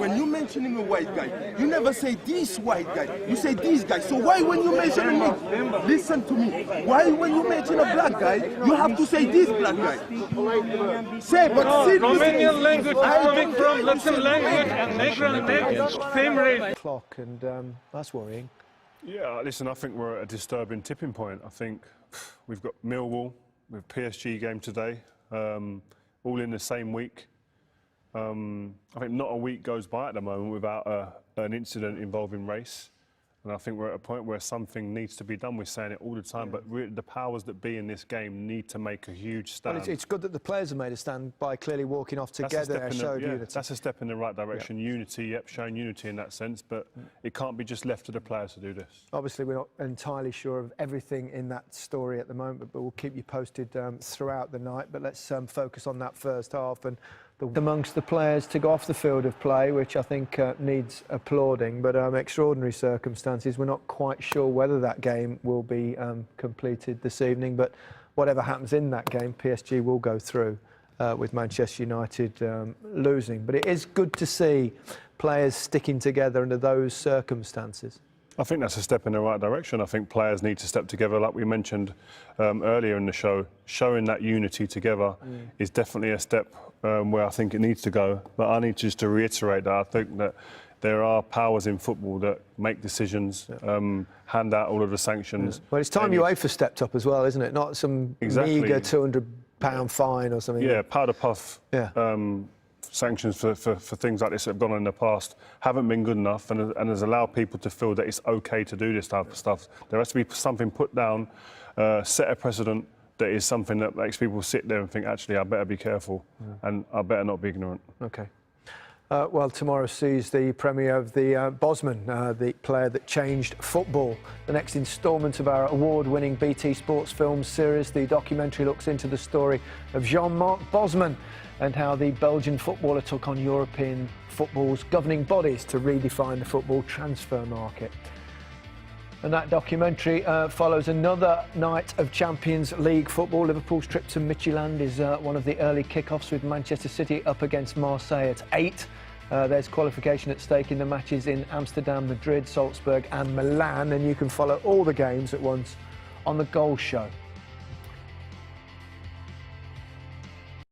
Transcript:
when you mentioning a white guy, you never say this white guy. You say these guys. So why when you mention me, listen to me. Why when you mention a black guy, you have to say this black guy? Say, but Romanian language is coming from Latin language and Negro same race. Clock, and that's worrying. Yeah, listen, I think we're at a disturbing tipping point. I think we've got Millwall with PSG game today, all in the same week. I think not a week goes by at the moment without an incident involving race. And I think we're at a point where something needs to be done. We're saying it all the time, but really the powers that be in this game need to make a huge stand. Well, it's good that the players have made a stand by clearly walking off together and showed unity. That's a step in the right direction. Yeah. Unity, showing unity in that sense, but it can't be just left to the players to do this. Obviously, we're not entirely sure of everything in that story at the moment, but we'll keep you posted throughout the night. But let's focus on that first half and amongst the players to go off the field of play, which I think needs applauding, but extraordinary circumstances. We're not quite sure whether that game will be completed this evening, but whatever happens in that game, PSG will go through with Manchester United losing. But it is good to see players sticking together under those circumstances. I think that's a step in the right direction. I think players need to step together, like we mentioned earlier in the show. Showing that unity together is definitely a step where I think it needs to go. But I need just to reiterate that I think that there are powers in football that make decisions, hand out all of the sanctions. Well, it's time UEFA stepped up as well, isn't it? Not some meagre £200 fine or something. Yeah, powder puff. Sanctions for things like this that have gone on in the past haven't been good enough and has allowed people to feel that it's okay to do this type of stuff. There has to be something put down, set a precedent that is something that makes people sit there and think, actually, I better be careful and I better not be ignorant. OK. Well, tomorrow sees the premiere of the Bosman, the player that changed football. The next instalment of our award-winning BT Sports Films series, the documentary looks into the story of Jean-Marc Bosman and how the Belgian footballer took on European football's governing bodies to redefine the football transfer market. And that documentary follows another night of Champions League football. Liverpool's trip to Midtjylland is one of the early kick-offs with Manchester City up against Marseille at 8. There's qualification at stake in the matches in Amsterdam, Madrid, Salzburg and Milan, and you can follow all the games at once on the Goal Show.